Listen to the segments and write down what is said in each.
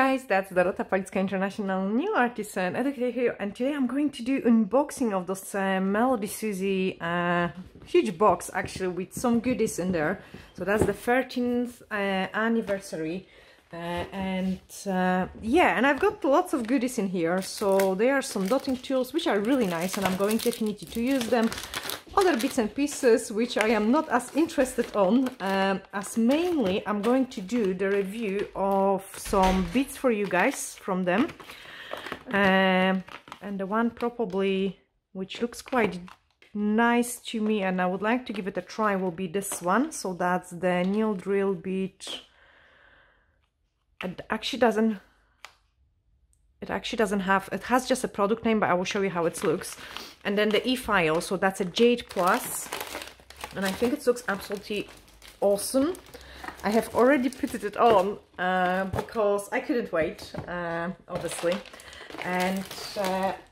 guys, that's Dorota, Palicka International new artist and educator here, and today I'm going to do unboxing of this Melodysusie huge box actually with some goodies in there. So that's the 13th anniversary yeah, and I've got lots of goodies in here. So there are some dotting tools which are really nice and I'm going definitely to use them. Other bits and pieces which I am not as interested on, as mainly I'm going to do the review of some bits for you guys from them, and the one probably which looks quite nice to me and I would like to give it a try will be this one. So that's the needle drill bit. It actually doesn't have, it has just a product name, but I will show you how it looks. And then the e-file, so that's a Jade Plus, and I think it looks absolutely awesome. I have already put it on because I couldn't wait, obviously, and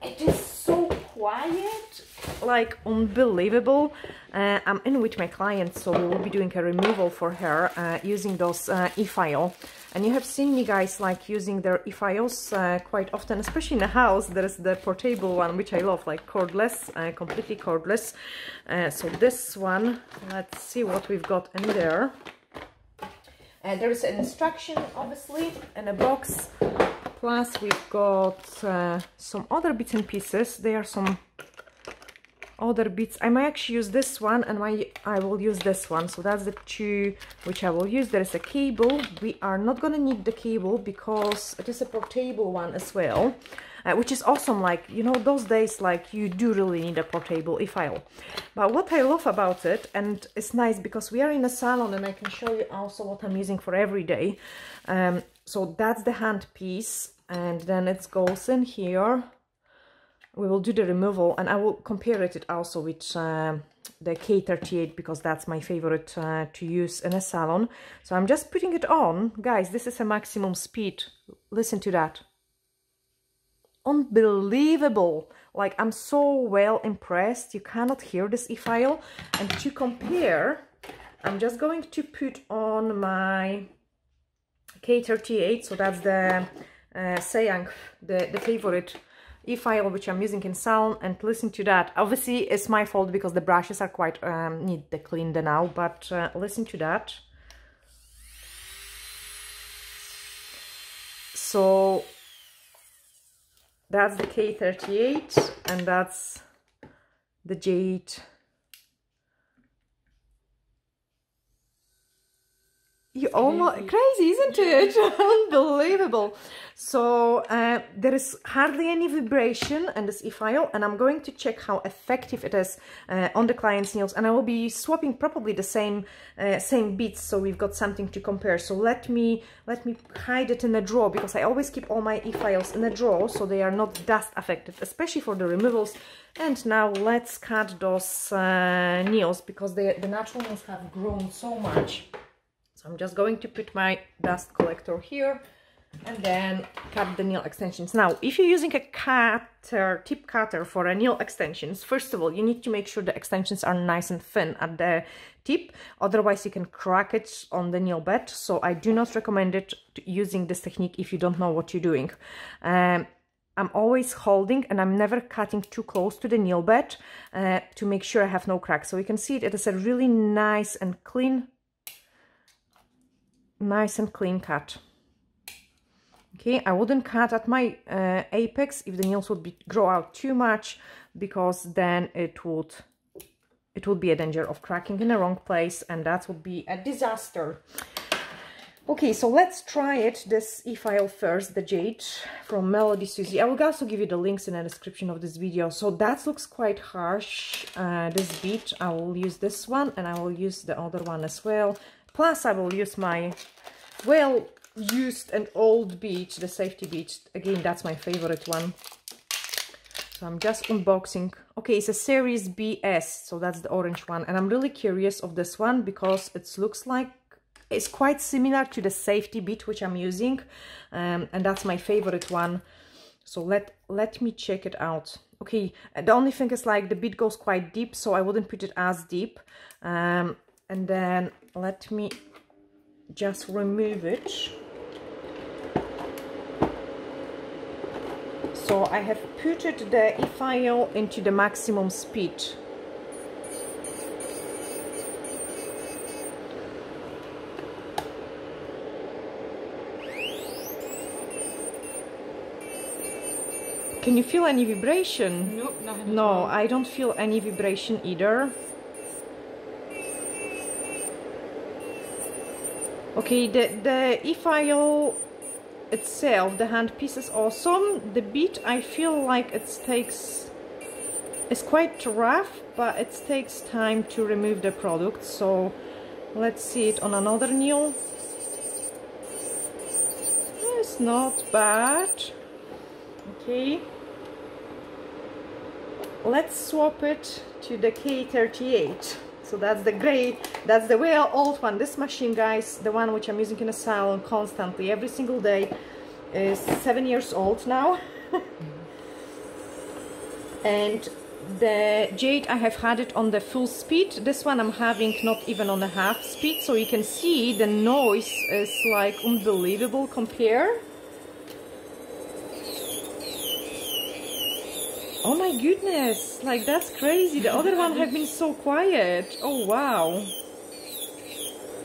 it is so quiet, like unbelievable. I'm in with my client, so we will be doing a removal for her using those e-file. And you have seen me guys like using their e-files quite often, especially in the house. There is the portable one, which I love, like cordless, completely cordless. So this one, let's see what we've got in there. There is an instruction, obviously, in a box. Plus we've got some other bits and pieces. There are some other bits. I might actually use this one and I will use this one. So that's the two which I will use. There is a cable. We are not gonna need the cable because it is a portable one as well, which is awesome. Like, you know, those days like you do really need a portable e-file. But what I love about it, and it's nice because we are in a salon and I can show you also what I'm using for every day. So that's the hand piece, and then it goes in here. We will do the removal and I will compare it also with the K38 because that's my favorite to use in a salon. So I'm just putting it on. Guys, this is a maximum speed. Listen to that. Unbelievable. Like, I'm so well impressed. You cannot hear this e-file. And to compare, I'm just going to put on my K38. So that's the Sayang, the favorite e-file which I'm using in salon, and listen to that. Obviously it's my fault because the brushes are quite need the clean now, but listen to that. So that's the K38 and that's the Jade. You almost crazy, isn't it? Unbelievable. So there is hardly any vibration in this e-file, and I'm going to check how effective it is on the client's nails, and I will be swapping probably the same bits, so we've got something to compare. So let me hide it in a drawer because I always keep all my e-files in a drawer so they are not dust affected, especially for the removals. And now let's cut those nails because the natural nails have grown so much. I'm just going to put my dust collector here and then cut the nail extensions. Now, if you're using a cutter, tip cutter for a nail extensions, first of all, you need to make sure the extensions are nice and thin at the tip. Otherwise, you can crack it on the nail bed. So I do not recommend it using this technique if you don't know what you're doing. I'm always holding and I'm never cutting too close to the nail bed to make sure I have no cracks. So you can see it is a really nice and clean cut. Okay, I wouldn't cut at my apex if the nails would grow out too much, because then it would be a danger of cracking in the wrong place, and that would be a disaster. Okay, so let's try it, this e-file first, the Jade from Melodysusie. I will also give you the links in the description of this video. So that looks quite harsh, this bead. I will use this one and I will use the other one as well. Plus I will use my well-used and old bead, the safety bead. Again, that's my favorite one. So I'm just unboxing. Okay, it's a Series BS, so that's the orange one. And I'm really curious of this one because it looks like it's quite similar to the safety bead which I'm using. And that's my favorite one. So let me check it out. Okay, the only thing is like the bead goes quite deep, so I wouldn't put it as deep. And then let me just remove it. So I have put the e-file into the maximum speed. Can you feel any vibration? Nope, nothing. No, I don't feel any vibration either. Okay, the e-file itself, the handpiece is awesome. The beat, I feel like it's quite rough, but it takes time to remove the product. So let's see it on another nail. It's not bad. Okay. Let's swap it to the K38. So that's the gray, that's the way old one. This machine, guys, the one which I'm using in a salon constantly, every single day, is 7 years old now. And the jade, I have had it on the full speed. This one I'm having not even on a half speed, so you can see the noise is like unbelievable compare. Oh my goodness, like that's crazy. The other one have been so quiet. Oh wow.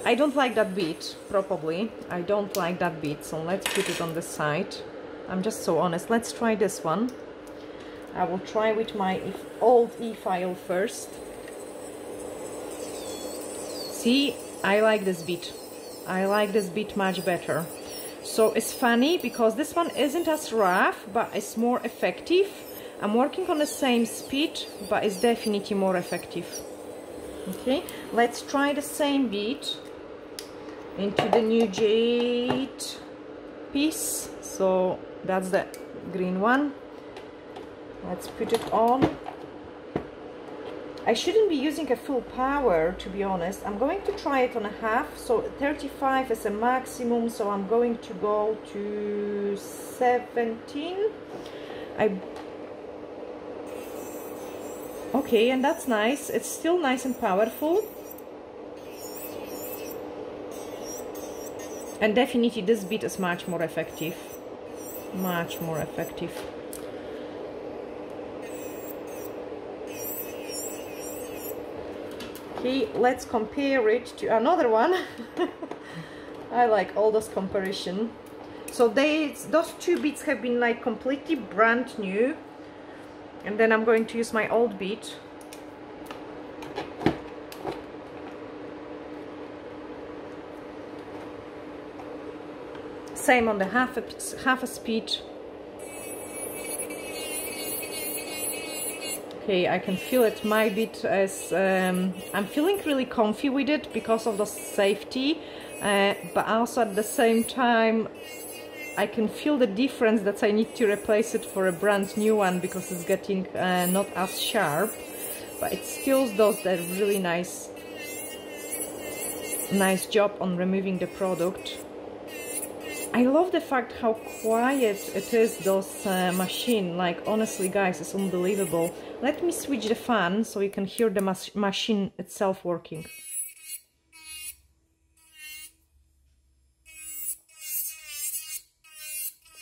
I don't like that beat, probably. I don't like that beat, so let's put it on the side. I'm just so honest. Let's try this one. I will try with my old e-file first. See, I like this beat. I like this beat much better. So it's funny because this one isn't as rough, but it's more effective. I'm working on the same speed, but it's definitely more effective. Okay, let's try the same beat into the new jade piece. So that's the green one. Let's put it on. I shouldn't be using a full power, to be honest. I'm going to try it on a half. So 35 is a maximum, so I'm going to go to 17. Okay, and that's nice. It's still nice and powerful. And definitely this beat is much more effective. Much more effective. Okay, let's compare it to another one. I like all those comparison. So those two beats have been like completely brand new. And then I'm going to use my old beat. Same on the half a speed. Okay, I can feel it. My beat is I'm feeling really comfy with it because of the safety, but also at the same time I can feel the difference that I need to replace it for a brand new one because it's getting not as sharp, but it still does that really nice job on removing the product. I love the fact how quiet it is, those machine. Like honestly guys, it's unbelievable. Let me switch the fan so you can hear the machine itself working.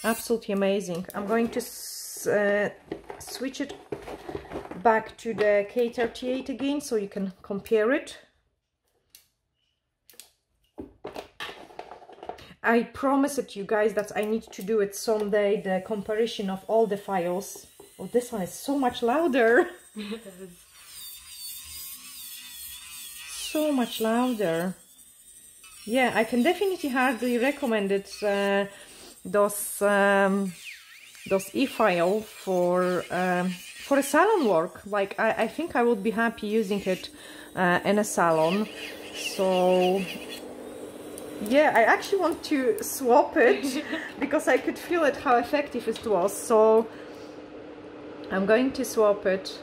Absolutely amazing. I'm going to switch it back to the K38 again so you can compare it. I promise it you guys that I need to do it someday, the comparison of all the files. Oh, this one is so much louder. So much louder. Yeah, I can definitely hardly recommend it. Those e-file for a salon work. Like I think I would be happy using it in a salon. So yeah, I actually want to swap it because I could feel it how effective it was. So I'm going to swap it.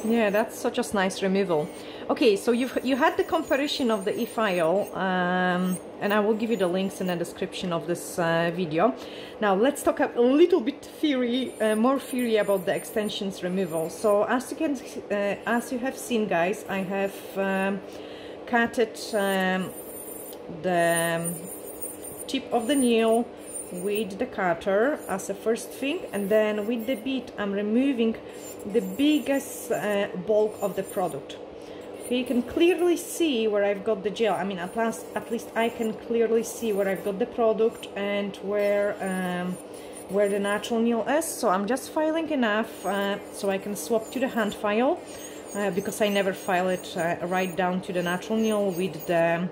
Yeah, that's such a nice removal. Okay, so you had the comparison of the e-file, and I will give you the links in the description of this video. Now let's talk a little bit more theory about the extensions removal. So as you have seen, guys, I have cutted the tip of the nail with the cutter as a first thing, and then with the bit I'm removing the biggest bulk of the product. Okay, you can clearly see where I've got the gel. I mean, at least I can clearly see where I've got the product and where the natural nail is. So I'm just filing enough so I can swap to the hand file, because I never file it right down to the natural nail with the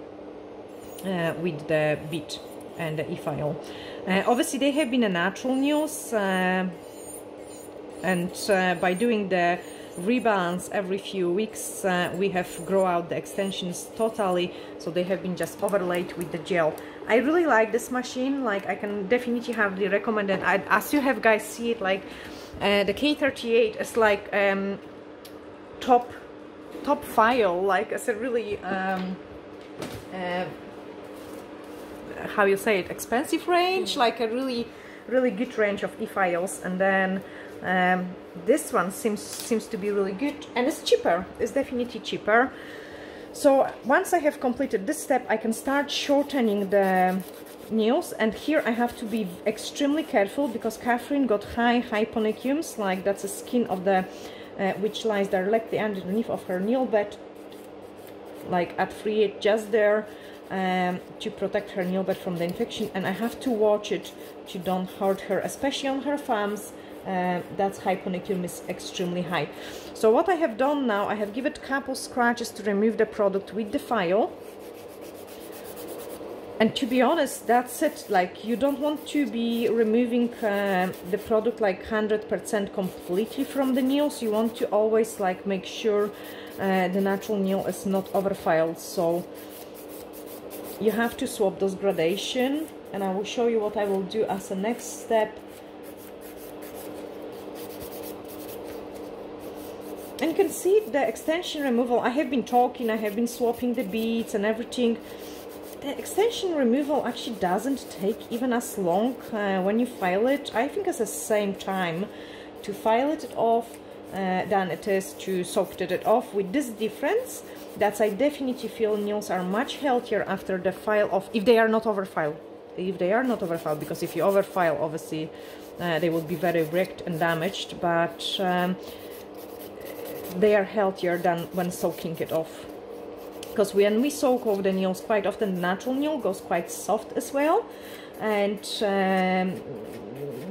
bit and the e-file. Obviously they have been a natural nails, and by doing the rebalance every few weeks, we have grow out the extensions totally, so they have been just overlaid with the gel. I really like this machine. Like, I can definitely hardly recommend it. As you have guys see it, like the K38 is like top file, like it's a really how you say it, expensive range, like a really good range of e-files. And then this one seems to be really good, and it's cheaper. It's definitely cheaper. So once I have completed this step, I can start shortening the nails. And here I have to be extremely careful, because Catherine got high ponicums, like that's the skin of the which lies directly underneath of her nail bed, like at 3 just there, to protect her nail bed from the infection. And I have to watch it to don't hurt her, especially on her thumbs. That's hyponicum is extremely high. So what I have done now, I have given a couple scratches to remove the product with the file. And to be honest, that's it. Like, you don't want to be removing the product like 100% completely from the nails. You want to always like make sure the natural nail is not overfiled. So you have to swap those gradation, and I will show you what I will do as a next step. And you can see the extension removal. I have been talking, I have been swapping the beads and everything. The extension removal actually doesn't take even as long when you file it. I think it's the same time to file it off than it is to soak it off, with this difference that I definitely feel nails are much healthier after the file off, if they are not overfiled. If they are not overfiled, because if you overfile, obviously they will be very wrecked and damaged, but they are healthier than when soaking it off. Because when we soak off the nails, quite often the natural nail goes quite soft as well. And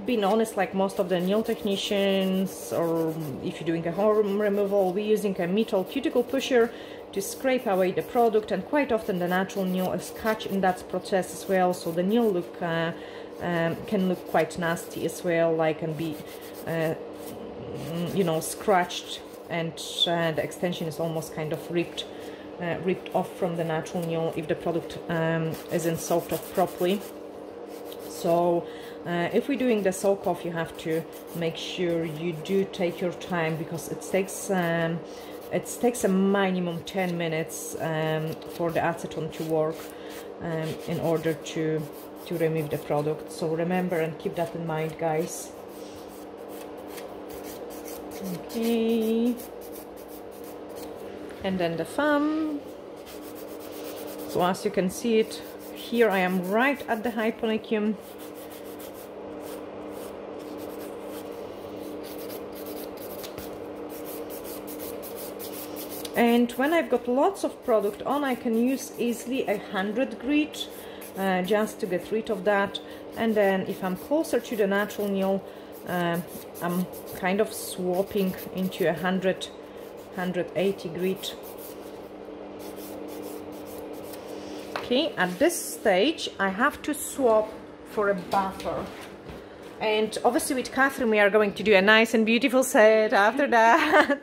being honest, like most of the nail technicians, or if you're doing a home removal, we're using a metal cuticle pusher to scrape away the product, and quite often the natural nail is catch in that process as well. So the nail look can look quite nasty as well, like, and be you know, scratched, and the extension is almost kind of ripped off from the natural nail if the product isn't soaked off properly. So if we're doing the soak off, you have to make sure you do take your time, because it takes a minimum 10 minutes for the acetone to work in order to remove the product. So remember and keep that in mind, guys. Okay, and then the thumb. So as you can see it here, I am right at the hyponicum. And when I've got lots of product on, I can use easily 100 grit just to get rid of that. And then if I'm closer to the natural nail, I'm kind of swapping into 180 grit. Okay, at this stage I have to swap for a buffer. And obviously with Catherine we are going to do a nice and beautiful set after that.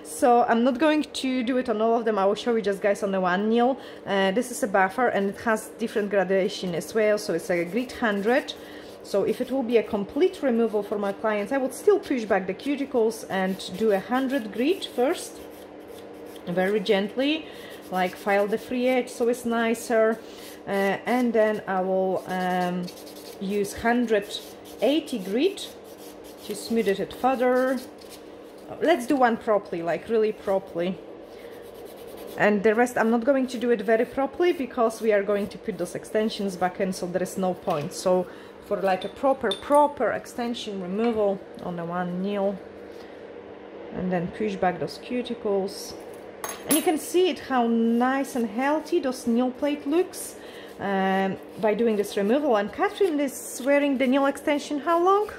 So I'm not going to do it on all of them. I will show you just, guys, on the one nail. This is a buffer, and it has different gradation as well. So it's like a grit 100. So if it will be a complete removal for my clients, I would still push back the cuticles and do 100 grit first, very gently, like file the free edge so it's nicer, and then I will use 180 grit to smooth it further. Let's do one properly, like really properly, and the rest I'm not going to do it very properly because we are going to put those extensions back in, so there is no point. So for like a proper extension removal on the one nail, and then push back those cuticles. And you can see it how nice and healthy those nail plate looks by doing this removal. And Catherine is wearing the nail extension how long?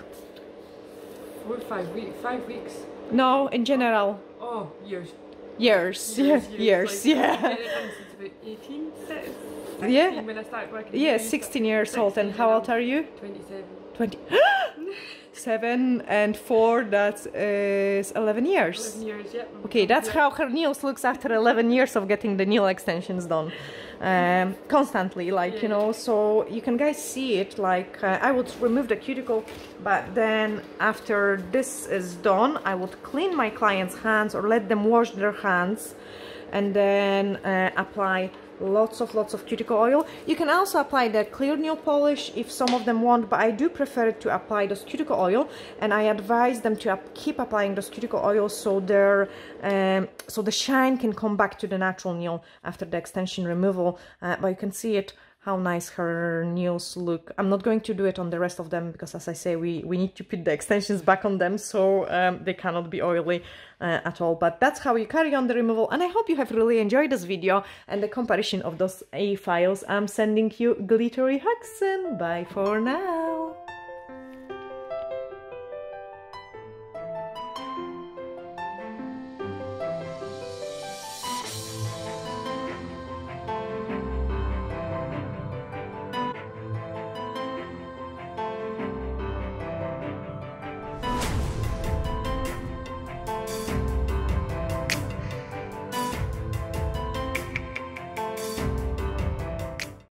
4 or 5 weeks. 5 weeks. No, in general. Oh, years. Years. Like, yeah. Since about 18, 16, yeah. when I started working. Yeah, 16 years old. And how old are you? 27. 20. 7 and 4, that is 11 years. 11 years, yeah. Okay, that's how her nails looks after 11 years of getting the nail extensions done. Constantly, like, yeah. You know, so you can guys see it, like, I would remove the cuticle, but then after this is done, I would clean my clients' hands or let them wash their hands, and then apply lots of cuticle oil. You can also apply the clear nail polish if some of them want, but I do prefer to apply those cuticle oil, and I advise them to keep applying those cuticle oil so their so the shine can come back to the natural nail after the extension removal. But you can see it how nice her nails look. I'm not going to do it on the rest of them because, as I say, we need to put the extensions back on them, so they cannot be oily at all. But that's how you carry on the removal, and I hope you have really enjoyed this video and the comparison of those A files. I'm sending you glittery hugs and bye for now.